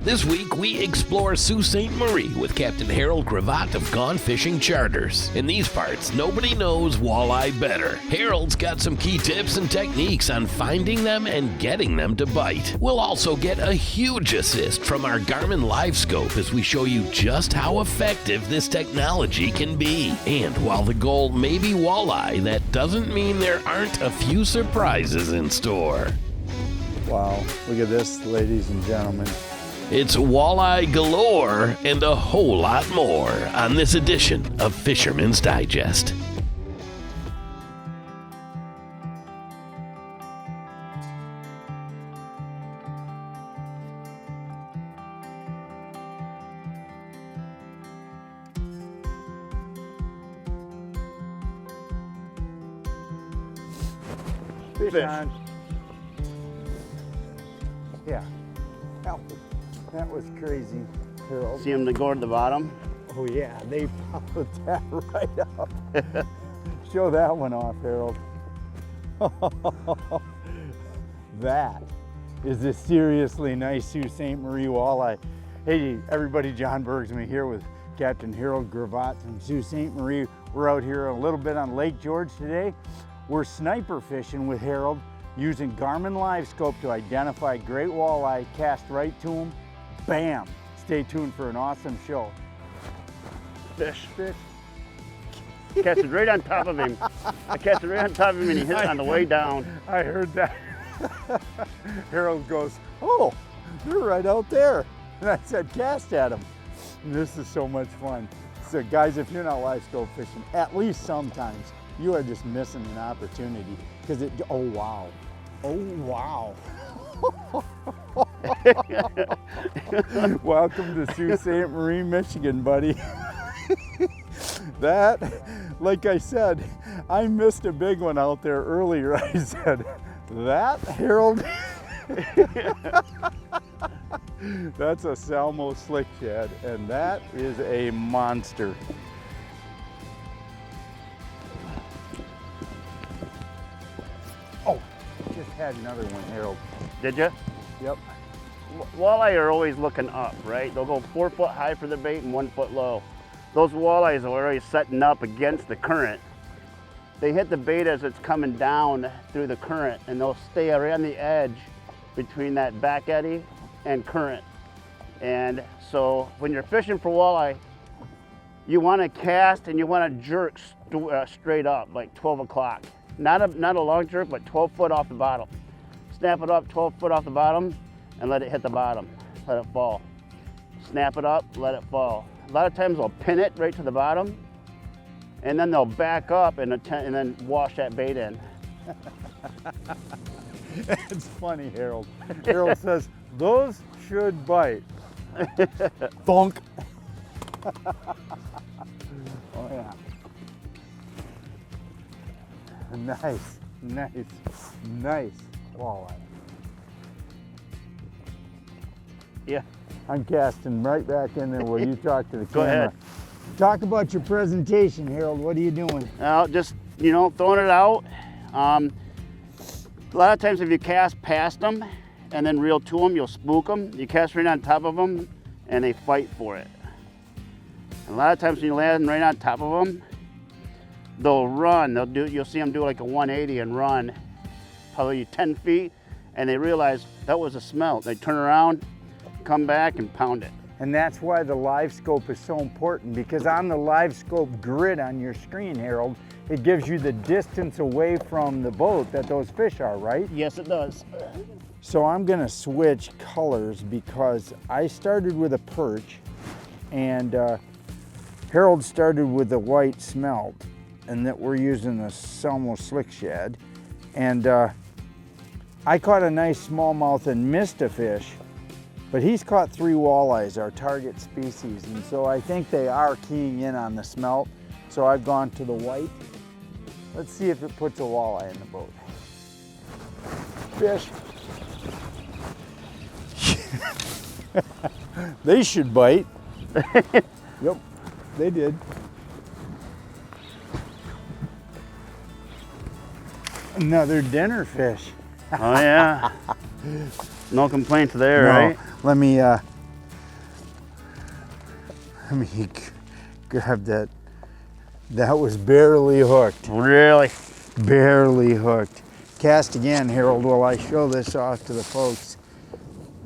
This week, we explore Sault Ste. Marie with Captain Harold Gravatt of Gone Fishing Charters. In these parts, nobody knows walleye better. Harold's got some key tips and techniques on finding them and getting them to bite. We'll also get a huge assist from our Garmin LiveScope as we show you just how effective this technology can be. And while the goal may be walleye, that doesn't mean there aren't a few surprises in store. Wow, look at this, ladies and gentlemen. It's walleye galore and a whole lot more on this edition of Fisherman's Digest. Fish on. Yeah. That was crazy, Harold. See them to go to the bottom? Oh yeah, they followed that right up. Show that one off, Harold. That is a seriously nice Sault Ste. Marie walleye. Hey everybody, John Bergsman here with Captain Harold Gravatt from Sault Ste. Marie. We're out here a little bit on Lake George today. We're sniper fishing with Harold using Garmin LiveScope to identify great walleye, cast right to them. Bam! Stay tuned for an awesome show. Fish. Catch it right on top of him. I catch it right on top of him and he hit it on the way down. I heard that. Harold goes, oh, they're right out there. And I said, cast at them. This is so much fun. So guys, if you're not LiveScope fishing, at least sometimes, you are just missing an opportunity. Because oh wow. Oh wow. Welcome to Sault Ste. Marie, Michigan, buddy. That, like I said, I missed a big one out there earlier. I said, that, Harold? That's a Salmo slick shad, and that is a monster. Oh, just had another one, Harold. Did you? Yep. Walleye are always looking up, right? They'll go 4 foot high for the bait and 1 foot low. Those walleyes are already setting up against the current. They hit the bait as it's coming down through the current, and they'll stay right on the edge between that back eddy and current. And so when you're fishing for walleye, you want to cast and you want to jerk straight up, like 12 o'clock. Not a long jerk, but 12 foot off the bottom. Snap it up 12 foot off the bottom and let it hit the bottom, let it fall. Snap it up, let it fall. A lot of times they'll pin it right to the bottom and then they'll back up and then wash that bait in. It's funny, Harold. Harold says, those should bite. Thunk. Oh yeah. Nice, nice, nice walleye. Yeah. I'm casting right back in there while you talk to the Go camera. ahead. Talk about your presentation, Harold. What are you doing? Just, throwing it out. A lot of times if you cast past them and then reel to them, you'll spook them. You cast right on top of them and they fight for it. And a lot of times when you land right on top of them, they'll run. You'll see them do like a 180 and run probably 10 feet and they realize that was a smelt. They turn around, come back and pound it. And that's why the LiveScope is so important, because on the LiveScope grid on your screen, Harold, it gives you the distance away from the boat that those fish are, right? Yes, it does. So I'm gonna switch colors because I started with a perch and Harold started with the white smelt, and that we're using the Salmo slick shad. And I caught a nice smallmouth and missed a fish, but he's caught 3 walleyes, our target species, and so I think they are keying in on the smelt. So I've gone to the white. Let's see if it puts a walleye in the boat. Fish. They should bite. Yep, they did. Another dinner fish. Oh yeah. No complaints there, No, right? let me I mean, he grabbed that. That was barely hooked. Really? Barely hooked. Cast again, Harold, while I show this off to the folks.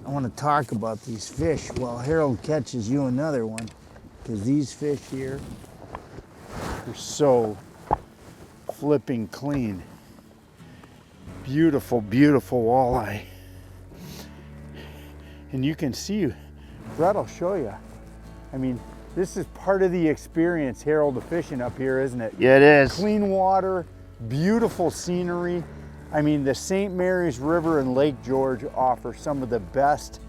I want to talk about these fish while Harold catches you another one, because these fish here are so flipping clean. Beautiful, beautiful walleye. And you can see, Brett will show you. I mean, this is part of the experience, Harold, of fishing up here, isn't it? Yeah, it is. Clean water, beautiful scenery. I mean, the St. Mary's River and Lake George offer some of the best,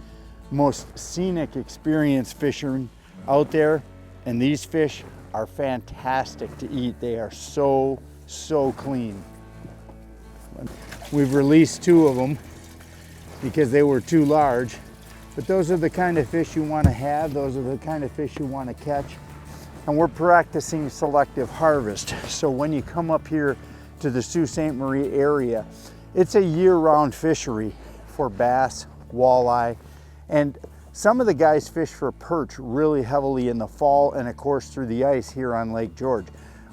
most scenic experience fishing out there. And these fish are fantastic to eat. They are so, so clean. We've released 2 of them because they were too large. But those are the kind of fish you want to have. Those are the kind of fish you want to catch. And we're practicing selective harvest. So when you come up here to the Sault Ste. Marie area, it's a year-round fishery for bass, walleye, and some of the guys fish for perch really heavily in the fall and of course through the ice here on Lake George.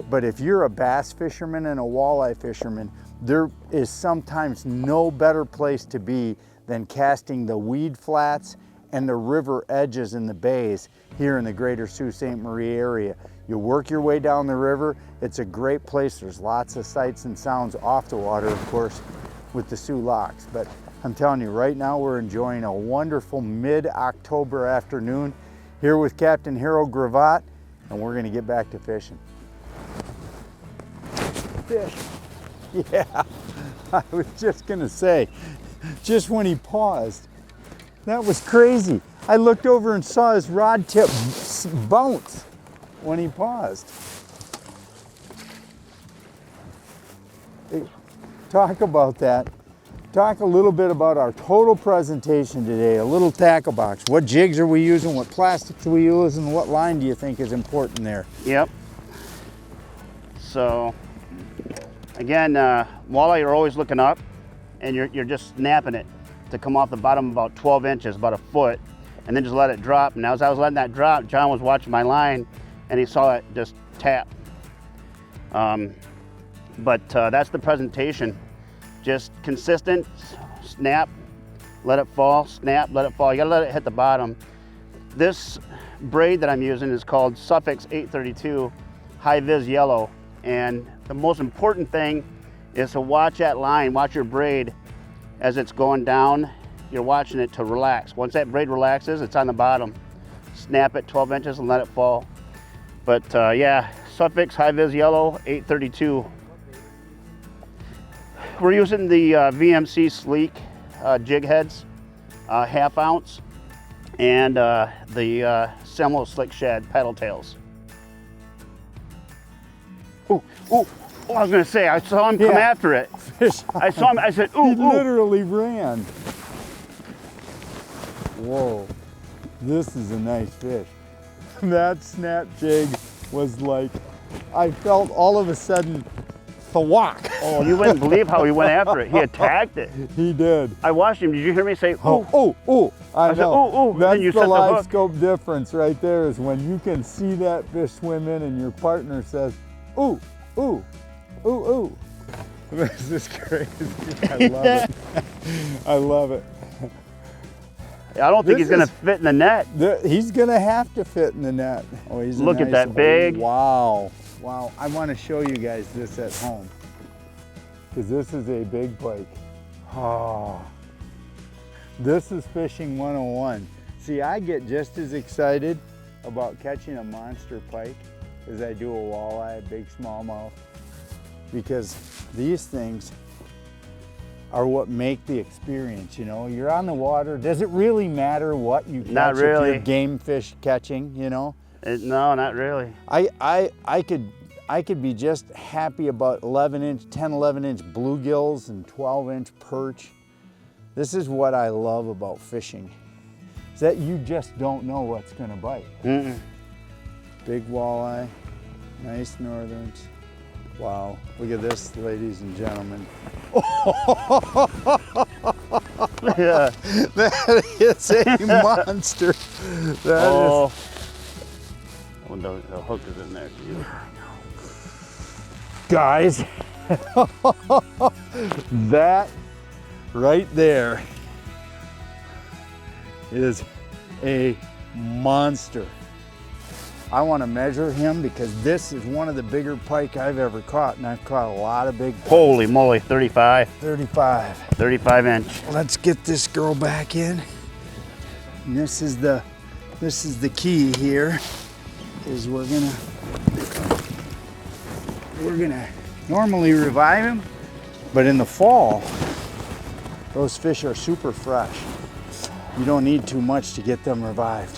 But if you're a bass fisherman and a walleye fisherman, there is sometimes no better place to be than casting the weed flats and the river edges in the bays here in the greater Sault Ste. Marie area. You work your way down the river. It's a great place. There's lots of sights and sounds off the water, of course, with the Soo Locks. But I'm telling you, right now we're enjoying a wonderful mid-October afternoon here with Captain Harold Gravatt, and we're gonna get back to fishing. Fish. Yeah, I was just gonna say, just when he paused, that was crazy. I looked over and saw his rod tip bounce when he paused. Hey, talk about that. Talk a little bit about our total presentation today, a little tackle box. What jigs are we using, what plastics are we using, what line do you think is important there? Yep. So, again, walleye are always looking up, and you're just snapping it to come off the bottom about 12 inches, about a foot, and then just let it drop. And as I was letting that drop, John was watching my line, and he saw it just tap. But that's the presentation. Just consistent, snap, let it fall, snap, let it fall. You gotta let it hit the bottom. This braid that I'm using is called Suffix 832 High Vis Yellow. And the most important thing is to watch that line, watch your braid as it's going down. You're watching it to relax. Once that braid relaxes, it's on the bottom. Snap it 12 inches and let it fall. But yeah, Suffix High Vis Yellow 832. We're using the VMC Sleek jig heads, 1/2 ounce, and the Semlo Slick Shad paddle tails. Ooh, ooh, oh, I was gonna say, I saw him come after it. Fish. I saw him, I said, ooh, He ooh. literally ran. Whoa, this is a nice fish. That snap jig was like, I felt all of a sudden, thwack. Oh, you wouldn't believe how he went after it. He attacked it. He did. I watched him. Did you hear me say, ooh? Oh, I said, know. ooh, ooh. That's Then you the set the live hook. scope difference right there, is when you can see that fish swim in and your partner says, ooh, ooh, ooh, ooh. This is crazy. I love it. I love it. I don't think he's going to fit in the net. He's going to have to fit in the net. Oh, he's Look at that big. Wow. Wow. I want to show you guys this at home, because this is a big pike. Oh, this is fishing 101. See, I get just as excited about catching a monster pike as I do a walleye, a big smallmouth, because these things are what make the experience. You know, you're on the water. Does it really matter what you catch? Not really. If you're game fish catching, you know? No, not really. I could be just happy about 10, 11 inch bluegills and 12 inch perch. This is what I love about fishing, is that you just don't know what's gonna bite. Big walleye, nice northerns. Wow, look at this, ladies and gentlemen. Yeah. That is a monster. That is. when the hook is in there too. Guys, that right there is a monster. I want to measure him because this is one of the bigger pike I've ever caught, and I've caught a lot of big pikes. Holy moly, 35. 35 inch. Let's get this girl back in. And this is the key here, is we're gonna normally revive him, but in the fall, those fish are super fresh. You don't need too much to get them revived.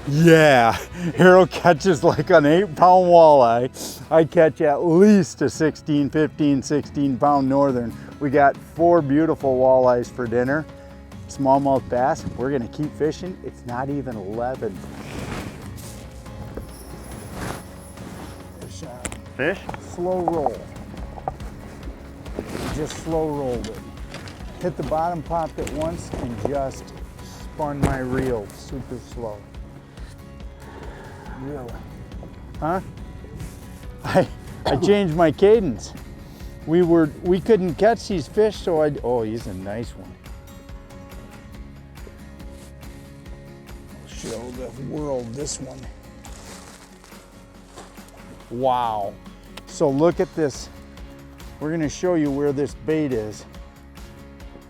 Yeah, Harold catches like an 8-pound walleye. I catch at least a 16, 15, 16-pound northern. We got 4 beautiful walleyes for dinner. Smallmouth bass, we're gonna keep fishing. It's not even 11. Fish? Slow roll. Just slow rolled it. Hit the bottom, popped it once, and just spun my reel super slow. Really? Huh? I changed my cadence. We couldn't catch these fish, so oh, he's a nice one. I'll show the world this one. Wow. So look at this. We're gonna show you where this bait is.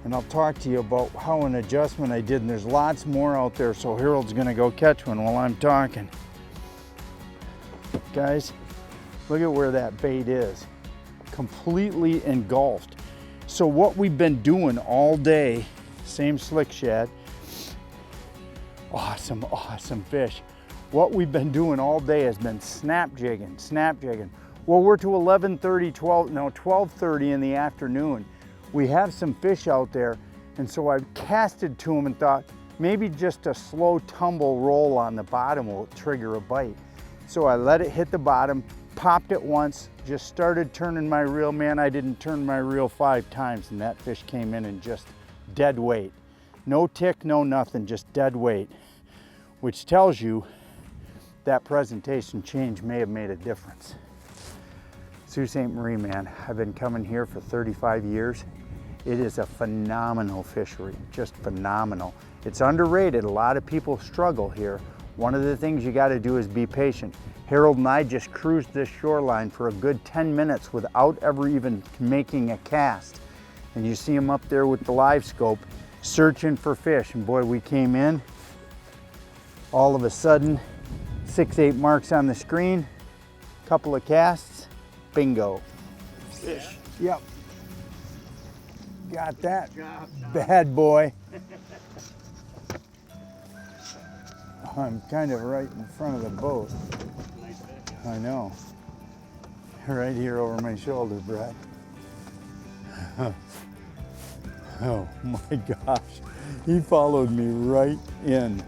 And I'll talk to you about how an adjustment I did, and there's lots more out there, so Harold's gonna go catch one while I'm talking. Guys, look at where that bait is. Completely engulfed. So what we've been doing all day, same slick shad, awesome, awesome fish. What we've been doing all day has been snap jigging. Well, we're to 11:30, 12:30 in the afternoon. We have some fish out there, and so I casted to them and thought maybe just a slow tumble roll on the bottom will trigger a bite. So I let it hit the bottom, popped it once, just started turning my reel. Man, I didn't turn my reel 5 times, and that fish came in and just dead weight. No tick, no nothing, just dead weight, which tells you that presentation change may have made a difference. Sault Ste. Marie, man, I've been coming here for 35 years. It is a phenomenal fishery, just phenomenal. It's underrated. A lot of people struggle here. One of the things you got to do is be patient. Harold and I just cruised this shoreline for a good 10 minutes without ever even making a cast. And you see him up there with the live scope searching for fish. And boy, we came in, all of a sudden, 6-8 marks on the screen, couple of casts, bingo. Fish. Yep. Got that bad boy. I'm kind of right in front of the boat. I know. Right here over my shoulder, Brett. Oh my gosh. He followed me right in.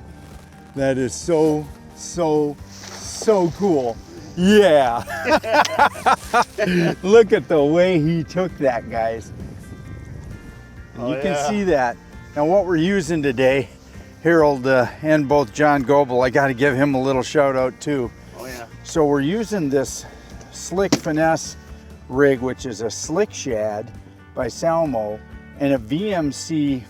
That is so cool. Yeah. Look at the way he took that, guys. And you can see that. Now what we're using today, Harold and both John Goebel, I got to give him a little shout out too. Oh yeah. So we're using this Slick Finesse rig, which is a slick shad by Salmo, and a VMC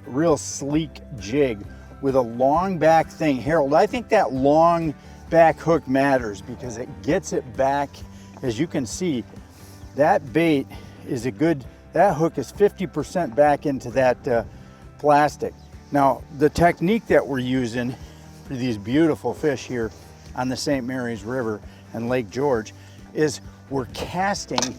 real sleek jig with a long back thing. Harold, I think that long back hook matters because it gets it back. As you can see, that bait is that hook is 50% back into that plastic. Now, the technique that we're using for these beautiful fish here on the St. Mary's River and Lake George is we're casting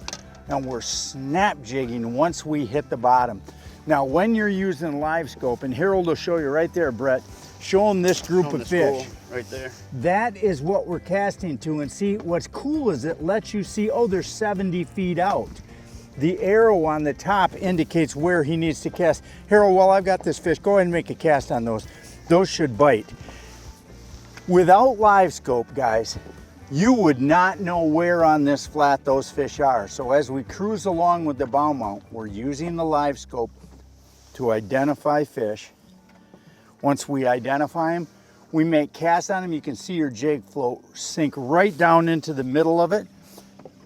and we're snap jigging once we hit the bottom. Now, when you're using live scope, and Harold will show you right there, Brett, show them this group of fish. Right there. That is what we're casting to, and see, what's cool is it lets you see, oh, they're 70 feet out. The arrow on the top indicates where he needs to cast. Harold, while I've got this fish, go ahead and make a cast on those. Those should bite. Without live scope, guys, you would not know where on this flat those fish are. So as we cruise along with the bow mount, we're using the live scope to identify fish. Once we identify them, We make casts on them. You can see your jig float sink right down into the middle of it.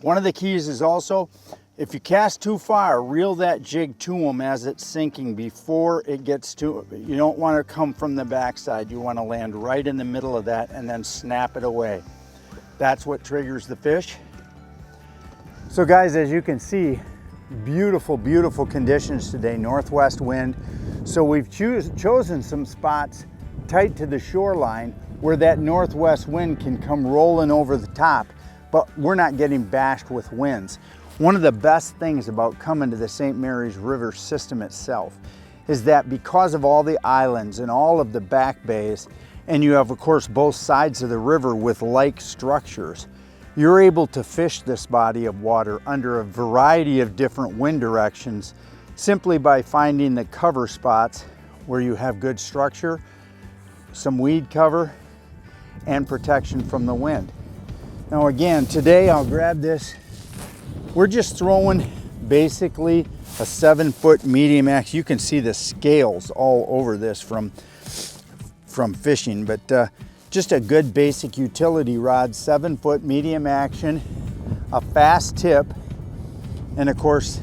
One of the keys is also, if you cast too far, reel that jig to them as it's sinking before it gets to, you don't want to come from the backside. You want to land right in the middle of that and then snap it away. That's what triggers the fish. So guys, as you can see, beautiful, beautiful conditions today, northwest wind. So we've chosen some spots tight to the shoreline where that northwest wind can come rolling over the top, but we're not getting bashed with winds. One of the best things about coming to the St. Mary's River system itself is that because of all the islands and all of the back bays, and you have of course both sides of the river with like structures, you're able to fish this body of water under a variety of different wind directions simply by finding the cover spots where you have good structure, some weed cover, and protection from the wind. Now again, today I'll grab this. We're just throwing basically a 7-foot medium axe. You can see the scales all over this from fishing, but just a good basic utility rod, 7-foot medium action, a fast tip, and of course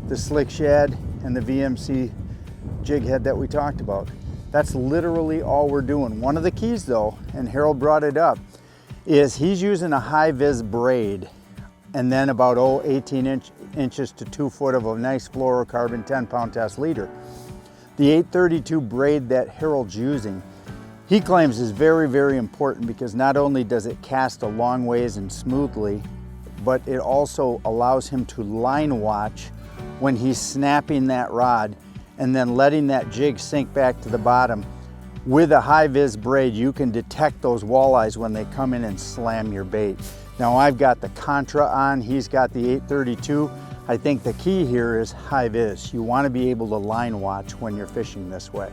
the slick shad and the VMC jig head that we talked about. That's literally all we're doing. One of the keys though, and Harold brought it up, is he's using a high-vis braid and then about 18 inches to 2 foot of a nice fluorocarbon 10-pound test leader. The 832 braid that Harold's using, he claims is very, very important because not only does it cast a long ways and smoothly, but it also allows him to line watch when he's snapping that rod and then letting that jig sink back to the bottom. With a high-vis braid, you can detect those walleyes when they come in and slam your bait. Now I've got the Contra on, he's got the 832. I think the key here is high-vis. You want to be able to line watch when you're fishing this way.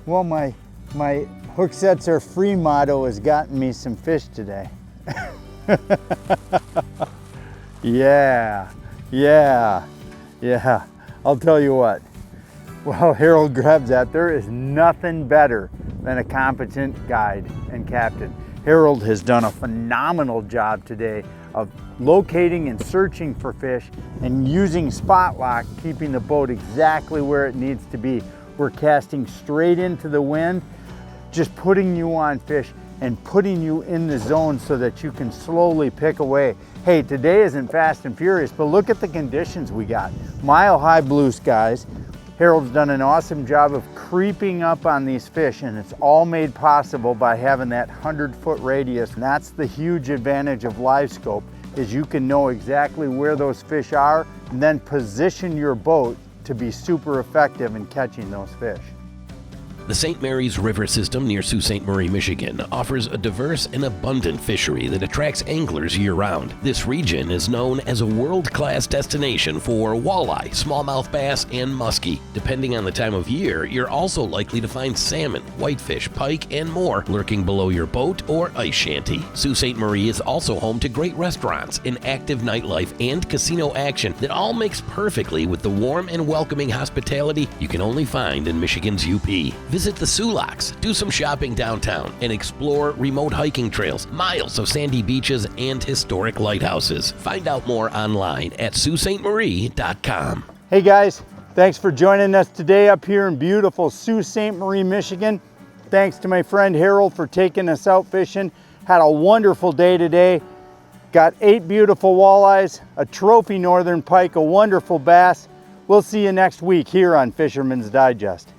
Well, my hook sets are free motto has gotten me some fish today. Yeah. I'll tell you what. Well, Harold grabs that. There is nothing better than a competent guide and captain. Harold has done a phenomenal job today of locating and searching for fish and using spot lock, keeping the boat exactly where it needs to be. We're casting straight into the wind, just putting you on fish and putting you in the zone so that you can slowly pick away. Hey, today isn't fast and furious, but look at the conditions we got. Mile-high blue skies. Harold's done an awesome job of creeping up on these fish, and it's all made possible by having that 100-foot radius. And that's the huge advantage of live scope, is you can know exactly where those fish are and then position your boat to be super effective in catching those fish. The St. Mary's River system near Sault Ste. Marie, Michigan offers a diverse and abundant fishery that attracts anglers year-round. This region is known as a world-class destination for walleye, smallmouth bass, and muskie. Depending on the time of year, you're also likely to find salmon, whitefish, pike, and more lurking below your boat or ice shanty. Sault Ste. Marie is also home to great restaurants, an active nightlife, and casino action that all mix perfectly with the warm and welcoming hospitality you can only find in Michigan's UP. Visit the Sulaks, do some shopping downtown, and explore remote hiking trails, miles of sandy beaches, and historic lighthouses. Find out more online at SaultStMarie.com. Hey guys, thanks for joining us today up here in beautiful Sault Ste. Marie, Michigan. Thanks to my friend Harold for taking us out fishing. Had a wonderful day today. Got 8 beautiful walleyes, a trophy northern pike, a wonderful bass. We'll see you next week here on Fisherman's Digest.